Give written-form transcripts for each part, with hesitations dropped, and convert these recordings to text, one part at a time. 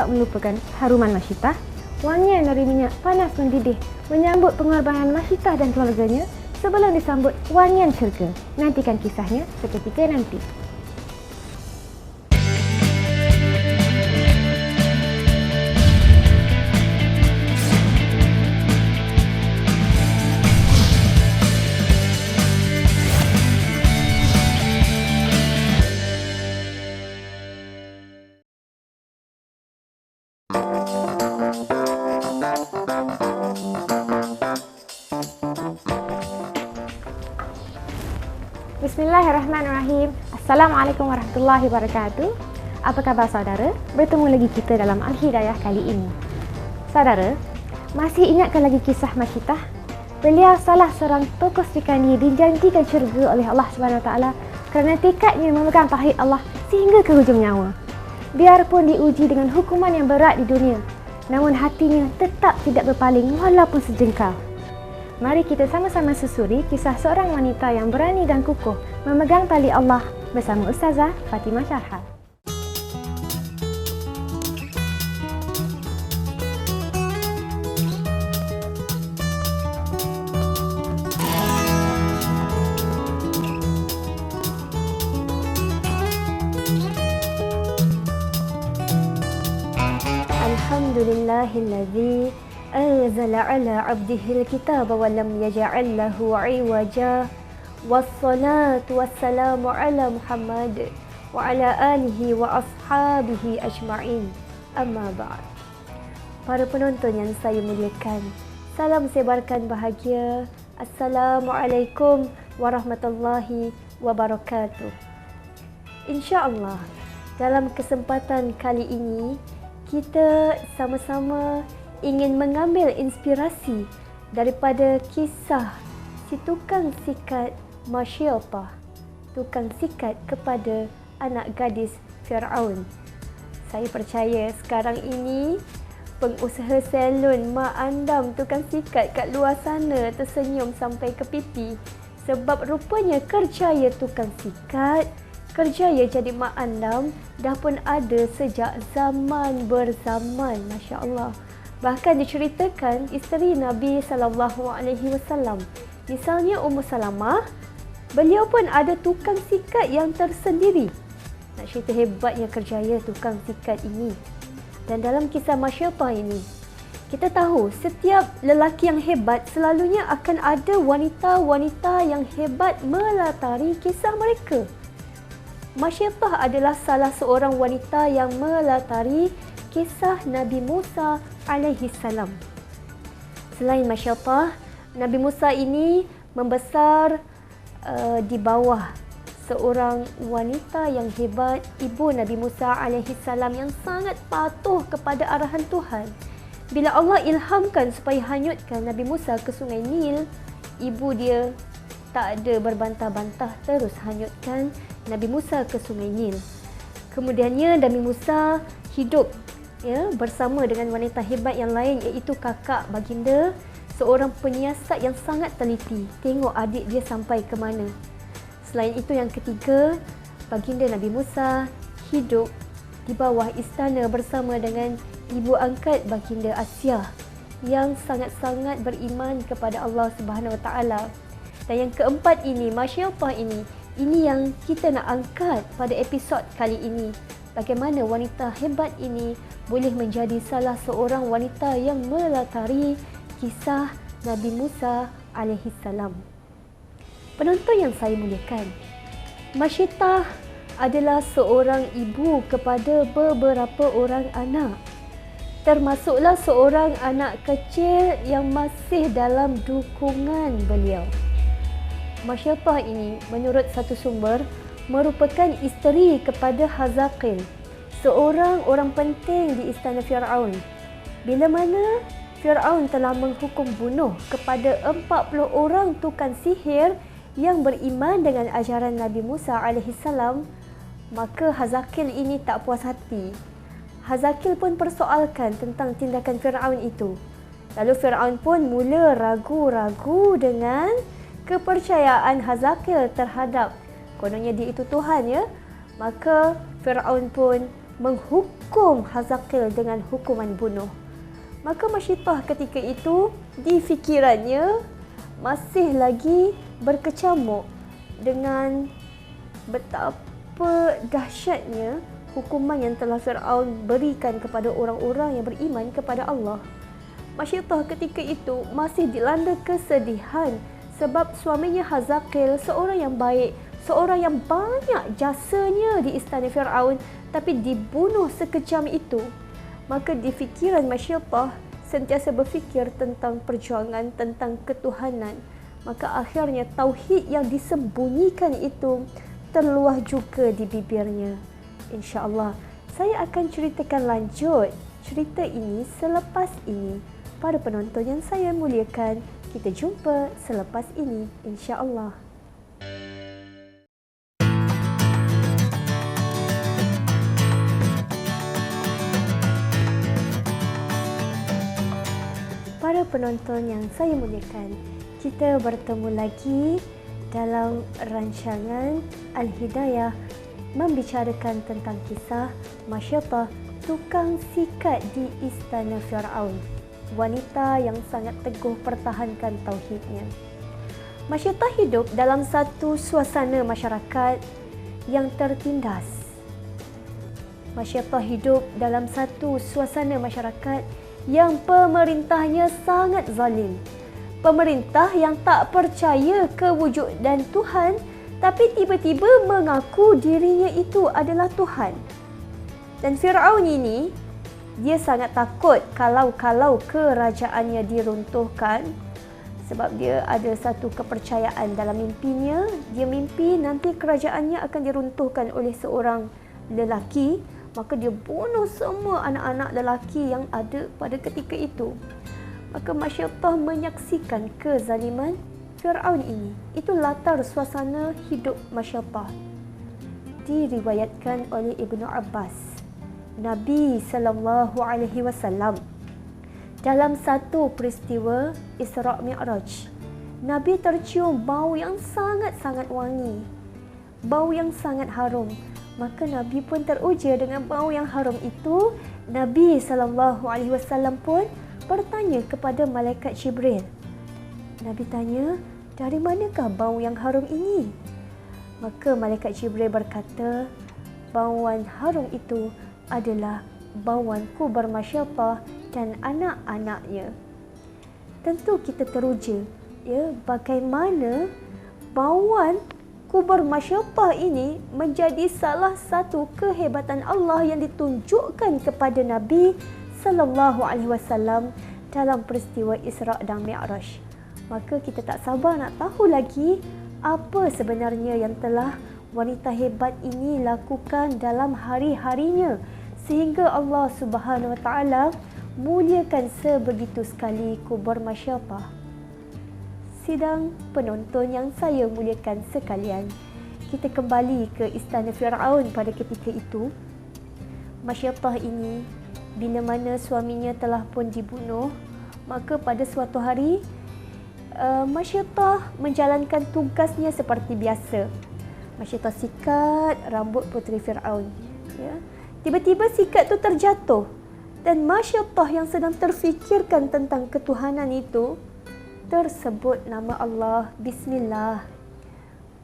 melupakan haruman Masyitah, wangian dari minyak panas mendidih menyambut pengorbanan Masyitah dan keluarganya sebelum disambut wangian syurga. Nantikan kisahnya seketika nanti. Bismillahirrahmanirrahim. Assalamualaikum warahmatullahi wabarakatuh. Apa khabar saudara? Bertemu lagi kita dalam Al-Hidayah kali ini. Saudara, masih ingatkah lagi kisah Masyitah? Beliau salah seorang tokoh Sri Kandi dijanjikan syurga oleh Allah SWT kerana tekadnya memegang tauhid Allah sehingga ke hujung nyawa. Biarpun diuji dengan hukuman yang berat di dunia, namun hatinya tetap tidak berpaling walaupun sejengkal. Mari kita sama-sama susuri kisah seorang wanita yang berani dan kukuh memegang tali Allah bersama Ustazah Fatimah Syarhah. Alhamdulillahilladzi anzala ala 'abdihi al-kitaba wa lam yaj'al lahu 'iwaja. Wassalatu wassalamu ala Muhammad wa ala alihi wa ashabihi ajma'in. Amma ba'd. Para penonton yang saya muliakan, salam sebarkan bahagia. Assalamualaikum warahmatullahi wabarakatuh. InsyaAllah, dalam kesempatan kali ini, kita sama-sama ingin mengambil inspirasi daripada kisah si tukang sikat Masyitah, tukang sikat kepada anak gadis Fir'aun. Saya percaya sekarang ini pengusaha salon mak andam tukang sikat kat luar sana tersenyum sampai ke pipi sebab rupanya kerjaya tukang sikat, kerjaya jadi mak andam dah pun ada sejak zaman berzaman. Masya Allah. Bahkan diceritakan isteri Nabi SAW, misalnya Ummu Salamah, beliau pun ada tukang sikat yang tersendiri. Nak cerita hebatnya kerjaya tukang sikat ini. Dan dalam kisah Masyitah ini, kita tahu setiap lelaki yang hebat selalunya akan ada wanita-wanita yang hebat melatari kisah mereka. Masyitah adalah salah seorang wanita yang melatari kisah Nabi Musa alaihi salam. Selain Masyitah, Nabi Musa ini membesar di bawah seorang wanita yang hebat, ibu Nabi Musa alaihi salam yang sangat patuh kepada arahan Tuhan. Bila Allah ilhamkan supaya hanyutkan Nabi Musa ke Sungai Nil, ibu dia tak ada berbantah-bantah, terus hanyutkan Nabi Musa ke Sungai Nil. Kemudiannya Nabi Musa hidup bersama dengan wanita hebat yang lain, iaitu kakak baginda, seorang penyiasat yang sangat teliti. Tengok adik dia sampai ke mana. Selain itu, yang ketiga, baginda Nabi Musa hidup di bawah istana bersama dengan ibu angkat baginda Asia yang sangat-sangat beriman kepada Allah Subhanahu Wa Taala. Dan yang keempat ini, Masyitah ini yang kita nak angkat pada episod kali ini. Bagaimana wanita hebat ini boleh menjadi salah seorang wanita yang melatari kisah Nabi Musa alaihi salam. Penonton yang saya muliakan, Masyitah adalah seorang ibu kepada beberapa orang anak. Termasuklah seorang anak kecil yang masih dalam dukungan beliau. Masyitah ini menurut satu sumber merupakan isteri kepada Hazaqil, seorang orang penting di istana Fir'aun. Bila mana Fir'aun telah menghukum bunuh kepada 40 orang tukang sihir yang beriman dengan ajaran Nabi Musa AS, maka Hazaqil ini tak puas hati. Hazaqil pun persoalkan tentang tindakan Fir'aun itu. Lalu Fir'aun pun mula ragu-ragu dengan kepercayaan Hazaqil terhadap kononnya dia itu Tuhan, ya. Maka Fir'aun pun menghukum Hazaqil dengan hukuman bunuh. Maka Masyittah ketika itu di fikirannya masih lagi berkecamuk dengan betapa dahsyatnya hukuman yang telah Fir'aun berikan kepada orang-orang yang beriman kepada Allah. Masyittah ketika itu masih dilanda kesedihan sebab suaminya Hazaqil seorang yang baik, seorang yang banyak jasanya di istana Fir'aun, tapi dibunuh sekejam itu. Maka di fikiran Masyittah sentiasa berfikir tentang perjuangan, tentang ketuhanan. Maka akhirnya tauhid yang disembunyikan itu terluah juga di bibirnya. InsyaAllah saya akan ceritakan lanjut cerita ini selepas ini. Para penonton yang saya muliakan, kita jumpa selepas ini insya-Allah. Para penonton yang saya muliakan, kita bertemu lagi dalam rancangan Al-Hidayah membicarakan tentang kisah Masyittah, tukang sikat di istana Fir'aun, wanita yang sangat teguh pertahankan tauhidnya. Masyittah hidup dalam satu suasana masyarakat yang tertindas. Masyittah hidup dalam satu suasana masyarakat yang pemerintahnya sangat zalim. Pemerintah yang tak percaya kewujudan Tuhan, tapi tiba-tiba mengaku dirinya itu adalah Tuhan. Dan Fir'aun ini, dia sangat takut kalau kerajaannya diruntuhkan, sebab dia ada satu kepercayaan dalam mimpinya. Dia mimpi nanti kerajaannya akan diruntuhkan oleh seorang lelaki. Maka dia bunuh semua anak-anak lelaki yang ada pada ketika itu. Maka Masyittah menyaksikan kezaliman Fir'aun ini. Itu latar suasana hidup Masyittah. Diriwayatkan oleh Ibnu Abbas, Nabi SAW dalam satu peristiwa Isra' Mi'raj, Nabi tercium bau yang sangat-sangat wangi, bau yang sangat harum. Maka Nabi pun teruja dengan bau yang harum itu. Nabi SAW pun bertanya kepada Malaikat Jibril. Nabi tanya, dari manakah bau yang harum ini? Maka Malaikat Jibril berkata, bauan harum itu adalah bauan kubur Masyittah dan anak-anaknya. Tentu kita teruja, ya, bagaimana bauan kubur Masyittah ini menjadi salah satu kehebatan Allah yang ditunjukkan kepada Nabi SAW dalam peristiwa Isra' dan Mi'raj. Maka kita tak sabar nak tahu lagi apa sebenarnya yang telah wanita hebat ini lakukan dalam hari-harinya sehingga Allah Subhanahu Wa Taala muliakan sebegitu sekali kubur Masyittah. Sidang penonton yang saya muliakan sekalian, kita kembali ke istana Fir'aun pada ketika itu. Masyittah ini, bila mana suaminya telah pun dibunuh, maka pada suatu hari Masyittah menjalankan tugasnya seperti biasa. Masyittah sikat rambut puteri Fir'aun. Ya. Tiba-tiba sikat itu terjatuh dan Masyittah yang sedang terfikirkan tentang ketuhanan itu tersebut nama Allah, Bismillah.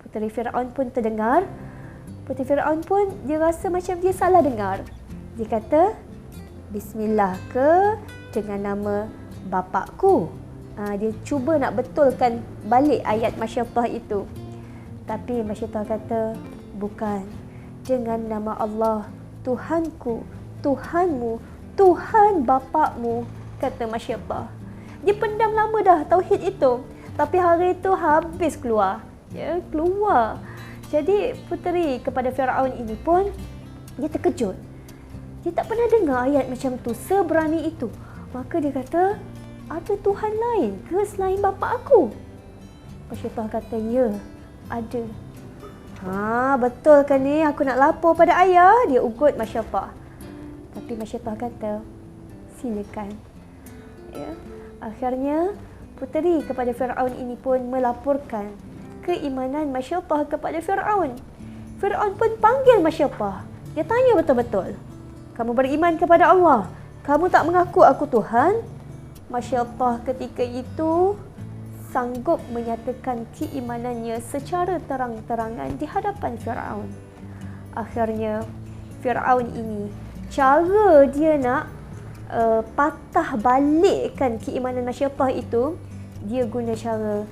Puteri Fir'aun pun terdengar. Puteri Fir'aun pun dia rasa macam dia salah dengar. Dia kata, Bismillah ke dengan nama bapakku? Dia cuba nak betulkan balik ayat Masyittah itu. Tapi Masyittah kata, bukan. Dengan nama Allah, Tuhanku, Tuhanmu, Tuhan bapakmu, kata Masyittah. Dia pendam lama dah tauhid itu. Tapi hari itu habis keluar. Ya, keluar. Jadi puteri kepada Fir'aun ini pun dia terkejut. Dia tak pernah dengar ayat macam tu, seberani itu. Maka dia kata, ada Tuhan lain ke selain bapa aku? Masyittah kata, ya, ada. Betul ke ni? Aku nak lapor pada ayah. Dia ugut Masyittah. Tapi Masyittah kata, silakan. Ya. Akhirnya, puteri kepada Fir'aun ini pun melaporkan keimanan Masyittah kepada Fir'aun. Fir'aun pun panggil Masyittah. Dia tanya betul-betul. Kamu beriman kepada Allah. Kamu tak mengaku aku Tuhan. Masya Allah, ketika itu sanggup menyatakan keimanannya secara terang-terangan di hadapan Firaun. Akhirnya Firaun ini, cara dia nak patah balikkan keimanan Masya Allah itu, dia guna cara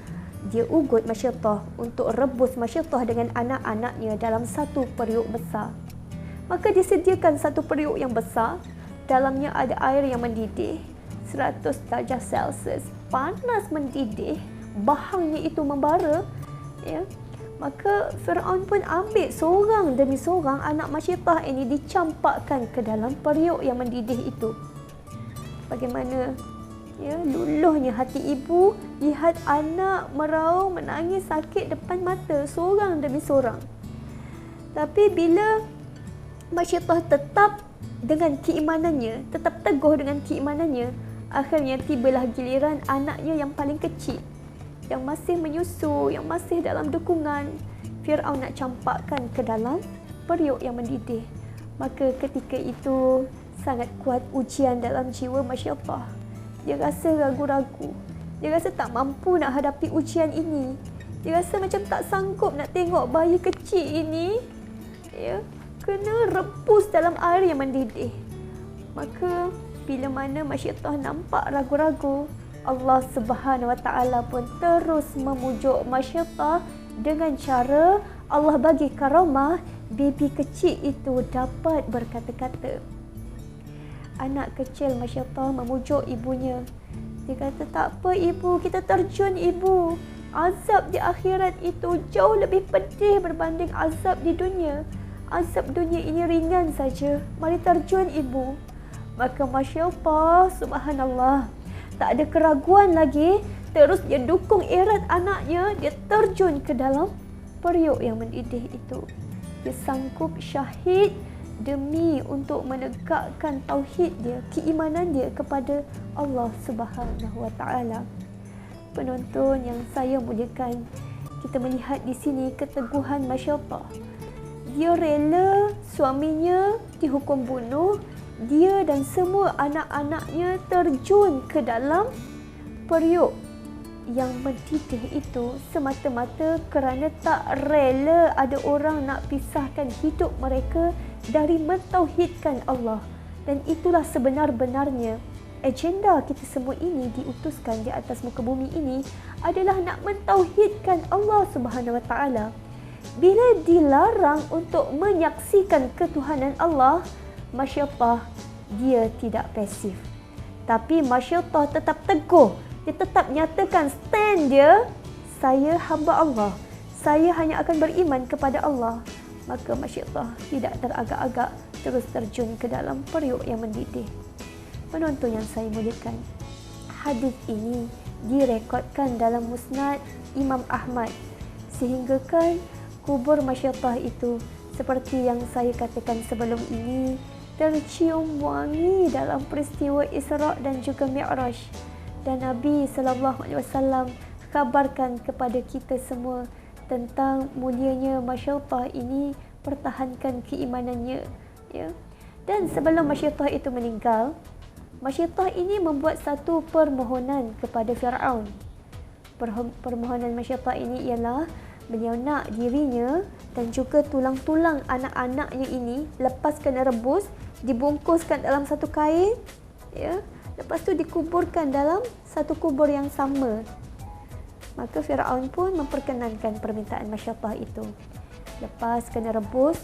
dia ugut Masya Allah untuk rebus Masya Allah dengan anak-anaknya dalam satu periuk besar. Maka disediakan satu periuk yang besar, dalamnya ada air yang mendidih 100 darjah Celsius, panas mendidih, bahangnya itu membara, ya. Maka Firaun pun ambil seorang demi seorang anak Masyiatah ini, dicampakkan ke dalam periuk yang mendidih itu. Bagaimana ya luluhnya hati ibu lihat anak meraung menangis sakit depan mata seorang demi seorang. Tapi bila Masyiatah tetap dengan keimanannya, tetap teguh dengan keimanannya, akhirnya tibalah giliran anaknya yang paling kecil, yang masih menyusu, yang masih dalam dukungan. Firaun nak campakkan ke dalam periuk yang mendidih. Maka ketika itu sangat kuat ujian dalam jiwa Masyiatah. Dia rasa ragu-ragu. Dia rasa tak mampu nak hadapi ujian ini. Dia rasa macam tak sanggup nak tengok bayi kecil ini ya kena rebus dalam air yang mendidih. Maka bila mana Masyiatah nampak ragu-ragu, Allah Subhanahu Wa Taala pun terus memujuk Masyiatah dengan cara Allah bagi karamah, baby kecil itu dapat berkata-kata. Anak kecil Masyiatah memujuk ibunya. Dia kata, tak apa ibu, kita terjun ibu. Azab di akhirat itu jauh lebih pedih berbanding azab di dunia. Azab dunia ini ringan saja. Mari terjun ibu. Maka Masyiatah, subhanallah, tak ada keraguan lagi. Terus dia dukung erat anaknya. Dia terjun ke dalam periuk yang mendidih itu. Dia sanggup syahid demi untuk menegakkan tauhid dia, keimanan dia kepada Allah Subhanahu Wa Taala. Penonton yang saya muliakan, kita melihat di sini keteguhan Masyiatah. Dia rela suaminya dihukum bunuh, dia dan semua anak-anaknya terjun ke dalam periuk yang mendidih itu semata-mata kerana tak rela ada orang nak pisahkan hidup mereka dari mentauhidkan Allah. Dan itulah sebenar-benarnya agenda kita semua ini diutuskan di atas muka bumi ini adalah nak mentauhidkan Allah Subhanahu Wa Taala. Bila dilarang untuk menyaksikan ketuhanan Allah, Masyiatah dia tidak pasif. Tapi Masyiatah tetap teguh. Dia tetap nyatakan stand dia, saya hamba Allah. Saya hanya akan beriman kepada Allah. Maka Masyiatah tidak teragak-agak terus terjun ke dalam periuk yang mendidih. Penonton yang saya muliakan, hadis ini direkodkan dalam musnad Imam Ahmad, sehingga kan kubur Masyiatah itu seperti yang saya katakan sebelum ini, tercium wangi dalam peristiwa Isra' dan juga Mi'raj. Dan Nabi SAW kabarkan kepada kita semua tentang mulianya Masyiatah ini, pertahankan keimanannya ya. Dan sebelum Masyiatah itu meninggal, Masyiatah ini membuat satu permohonan kepada Firaun. Permohonan Masyiatah ini ialah beliau nak dirinya dan juga tulang-tulang anak-anaknya ini lepas kena rebus, dibungkuskan dalam satu kain ya. Lepas tu dikuburkan dalam satu kubur yang sama. Maka Firaun pun memperkenankan permintaan Masyiatah itu. Lepas kena rebus,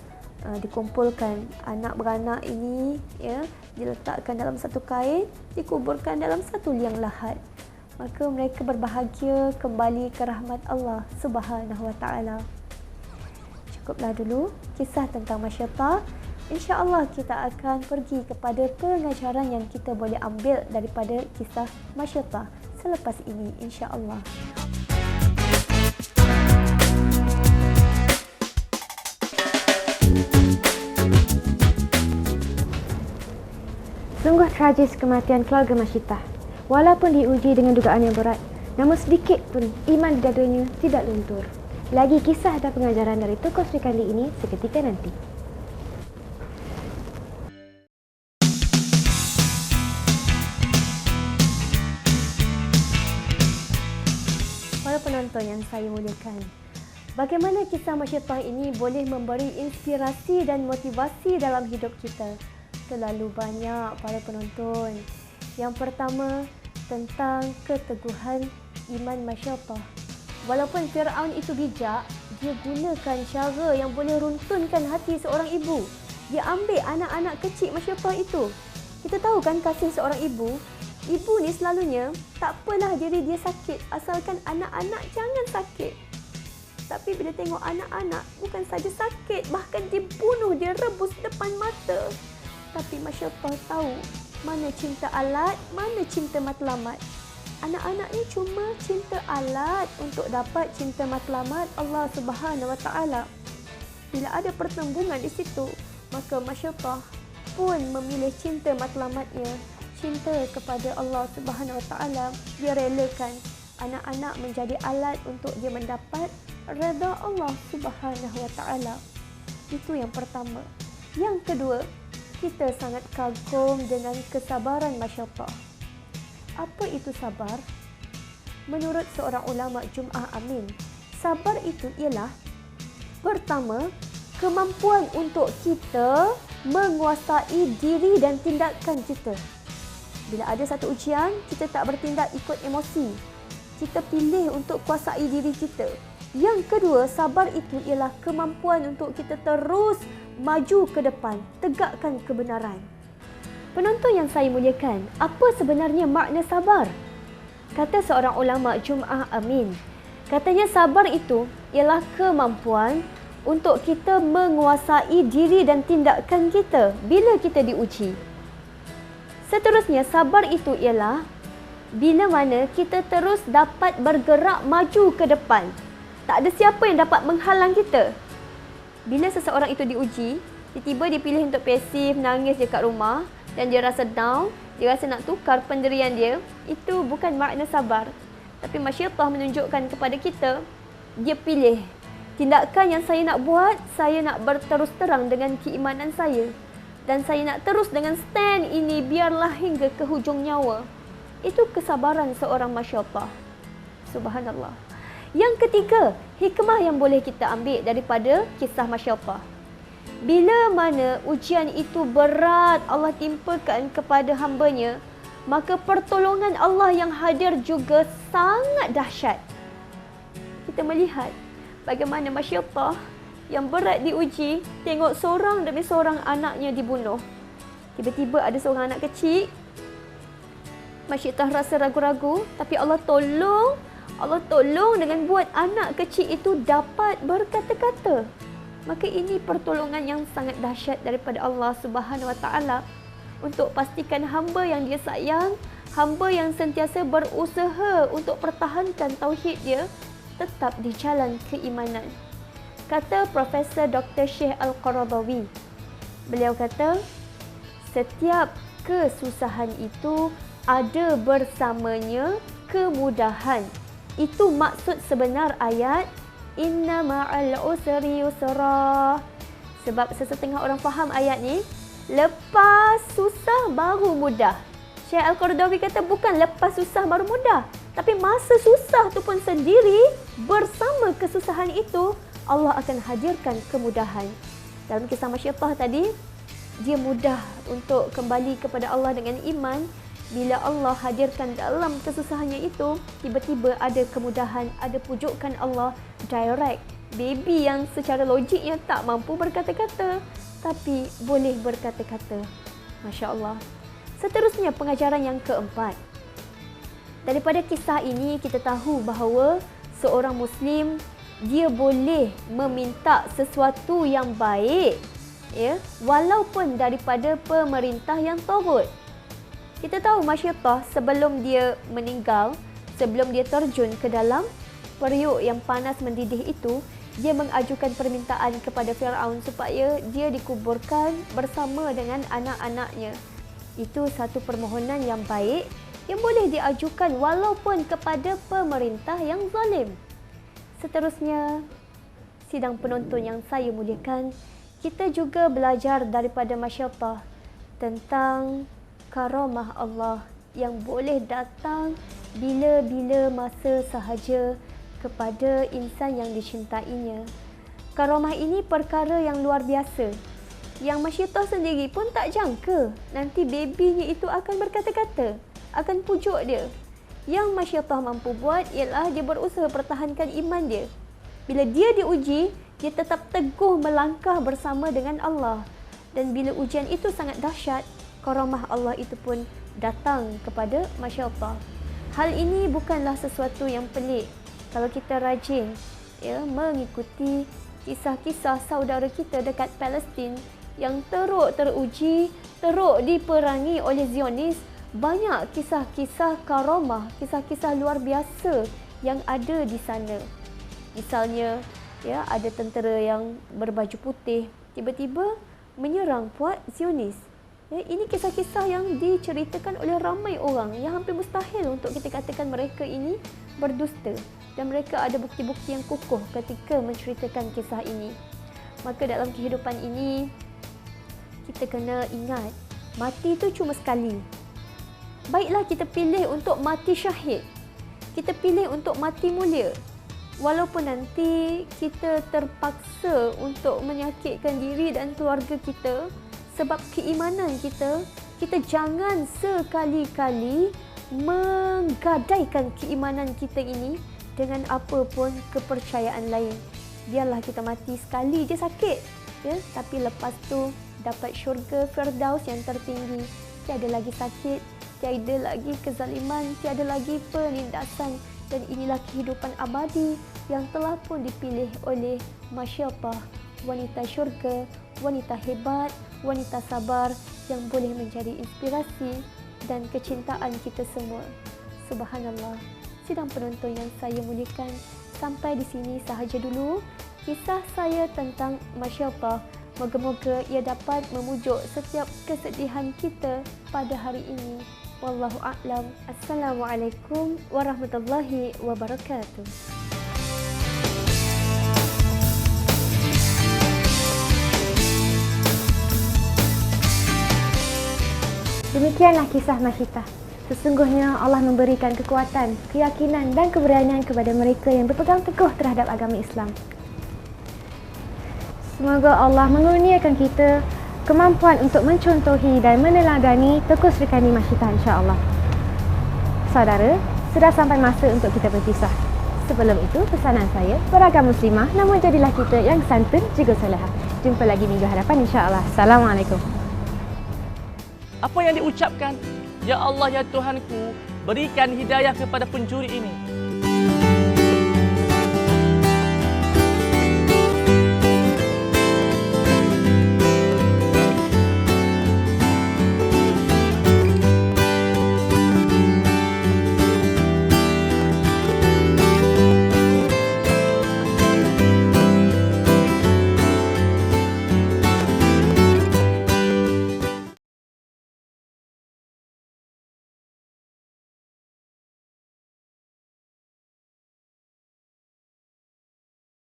dikumpulkan anak beranak ini ya, diletakkan dalam satu kain, dikuburkan dalam satu liang lahat. Maka mereka berbahagia kembali ke rahmat Allah Subhanahu Wa Taala. Cukuplah dulu kisah tentang Masyiatah. InsyaAllah kita akan pergi kepada pengajaran yang kita boleh ambil daripada kisah Masyiatah selepas ini, insyaAllah. Sungguh tragis kematian keluarga Masyiatah. Walaupun diuji dengan dugaan yang berat, namun sedikit pun iman di dadanya tidak luntur. Lagi kisah dan pengajaran dari tokoh Sri Kandi ini seketika nanti. penonton yang saya muliakan, bagaimana kisah Masyaitah ini boleh memberi inspirasi dan motivasi dalam hidup kita? Terlalu banyak para penonton. Yang pertama, tentang keteguhan iman Masyaitah. Walaupun Fir'aun itu bijak, dia gunakan cara yang boleh runtunkan hati seorang ibu. Dia ambil anak-anak kecil Masyaitah itu. Kita tahu kan kasih seorang ibu. Ibu ni selalunya tak apalah diri dia sakit, asalkan anak-anak jangan sakit. Tapi bila tengok anak-anak, bukan saja sakit, bahkan dibunuh, dia rebus depan mata. Tapi Masyaitah tahu mana cinta alat, mana cinta matlamat. Anak-anak ni cuma cinta alat untuk dapat cinta matlamat Allah Subhanahu Wa Taala. Bila ada pertembungan di situ, maka Masyaitah pun memilih cinta matlamatnya, cinta kepada Allah Subhanahu Wa Taala. Dia relakan anak-anak menjadi alat untuk dia mendapat redha Allah Subhanahu Wa Taala. Itu yang pertama. Yang kedua, kita sangat kagum dengan kesabaran Masyaitah. Apa itu sabar? Menurut seorang ulama Jum'ah Amin, sabar itu ialah pertama, kemampuan untuk kita menguasai diri dan tindakan kita. Bila ada satu ujian, kita tak bertindak ikut emosi. Kita pilih untuk kuasai diri kita. Yang kedua, sabar itu ialah kemampuan untuk kita terus maju ke depan, tegakkan kebenaran. Penonton yang saya muliakan, apa sebenarnya makna sabar? Kata seorang ulama Jum'ah Amin, katanya sabar itu ialah kemampuan untuk kita menguasai diri dan tindakan kita bila kita diuji. Seterusnya, sabar itu ialah bila mana kita terus dapat bergerak maju ke depan. Tak ada siapa yang dapat menghalang kita. Bila seseorang itu diuji, tiba-tiba dia pilih untuk pasif, nangis dekat rumah dan dia rasa down, dia rasa nak tukar pendirian dia, itu bukan makna sabar. Tapi Masyaitah menunjukkan kepada kita, dia pilih tindakan yang saya nak buat, saya nak berterus terang dengan keimanan saya. Dan saya nak terus dengan stand ini biarlah hingga ke hujung nyawa. Itu kesabaran seorang Masyaitah. Subhanallah. Yang ketiga, hikmah yang boleh kita ambil daripada kisah Masyaitah. Bila mana ujian itu berat Allah timpakan kepada hamba-Nya, maka pertolongan Allah yang hadir juga sangat dahsyat. Kita melihat bagaimana Masyaitah yang berat diuji, tengok seorang demi seorang anaknya dibunuh. Tiba-tiba ada seorang anak kecil, Masyaitah rasa ragu-ragu, tapi Allah tolong dengan buat anak kecil itu dapat berkata-kata. Maka ini pertolongan yang sangat dahsyat daripada Allah Subhanahu Wa Taala untuk pastikan hamba yang dia sayang, hamba yang sentiasa berusaha untuk pertahankan tauhid dia tetap di jalan keimanan. Kata Profesor Dr. Syekh Al-Qaradawi, beliau kata, setiap kesusahan itu ada bersamanya kemudahan. Itu maksud sebenar ayat Inna ma'al usri yusra. Sebab sesetengah orang faham ayat ni, lepas susah baru mudah. Syekh Al-Qaradawi kata bukan lepas susah baru mudah, tapi masa susah tu pun sendiri, bersama kesusahan itu Allah akan hadirkan kemudahan. Dalam kisah Masyaitah tadi, dia mudah untuk kembali kepada Allah dengan iman. Bila Allah hadirkan dalam kesusahannya itu, tiba-tiba ada kemudahan, ada pujukan Allah direct. Baby yang secara logiknya tak mampu berkata-kata, tapi boleh berkata-kata. Masya Allah. Seterusnya, pengajaran yang keempat. Daripada kisah ini, kita tahu bahawa seorang Muslim, dia boleh meminta sesuatu yang baik, ya, walaupun daripada pemerintah yang turut. Kita tahu Masyaitah sebelum dia meninggal, sebelum dia terjun ke dalam periuk yang panas mendidih itu, dia mengajukan permintaan kepada Fir'aun supaya dia dikuburkan bersama dengan anak-anaknya. Itu satu permohonan yang baik yang boleh diajukan walaupun kepada pemerintah yang zalim. Seterusnya, sidang penonton yang saya muliakan, kita juga belajar daripada Masyaitah tentang karamah Allah yang boleh datang bila-bila masa sahaja kepada insan yang dicintainya. Karomah ini perkara yang luar biasa, yang Masyidah sendiri pun tak jangka nanti babynya itu akan berkata-kata, akan pujuk dia. Yang Masyidah mampu buat ialah dia berusaha pertahankan iman dia. Bila dia diuji, dia tetap teguh melangkah bersama dengan Allah. Dan bila ujian itu sangat dahsyat, karamah Allah itu pun datang kepada Masyidah. Hal ini bukanlah sesuatu yang pelik kalau kita rajin mengikuti kisah-kisah saudara kita dekat Palestin yang teruk teruji, teruk diperangi oleh Zionis. Banyak kisah-kisah karamah, kisah-kisah luar biasa yang ada di sana. Misalnya, ada tentera yang berbaju putih tiba-tiba menyerang puak Zionis. Ini kisah-kisah yang diceritakan oleh ramai orang yang hampir mustahil untuk kita katakan mereka ini berdusta. Dan mereka ada bukti-bukti yang kukuh ketika menceritakan kisah ini. Maka dalam kehidupan ini, kita kena ingat, mati itu cuma sekali. Baiklah kita pilih untuk mati syahid. Kita pilih untuk mati mulia. Walaupun nanti kita terpaksa untuk menyakitkan diri dan keluarga kita sebab keimanan kita, kita jangan sekali-kali menggadaikan keimanan kita ini dengan apa pun kepercayaan lain. Biarlah kita mati sekali je sakit, tapi lepas tu dapat syurga Firdaus yang tertinggi. Tiada lagi sakit, tiada lagi kezaliman, tiada lagi penindasan. Dan inilah kehidupan abadi yang telah pun dipilih oleh Masyidah, wanita syurga, wanita hebat, wanita sabar yang boleh menjadi inspirasi dan kecintaan kita semua. Subhanallah. Sidang penonton yang saya muliakan, sampai di sini sahaja dulu kisah saya tentang Masyidah. Moga-moga ia dapat memujuk setiap kesedihan kita pada hari ini. Wallahu a'lam. Assalamualaikum warahmatullahi wabarakatuh. Demikianlah kisah Masyidah. Sesungguhnya Allah memberikan kekuatan, keyakinan dan keberanian kepada mereka yang berpegang teguh terhadap agama Islam. Semoga Allah mengurniakan kita kemampuan untuk mencontohi dan meneladani Tengku Sri Kandi Masyidah, insya-Allah. Saudara, sudah sampai masa untuk kita berpisah. Sebelum itu, pesanan saya, beragam muslimah, namun jadilah kita yang santun juga salihah. Jumpa lagi minggu hadapan, insya-Allah. Assalamualaikum. Apa yang diucapkan? Ya Allah, ya Tuhanku, berikan hidayah kepada pencuri ini.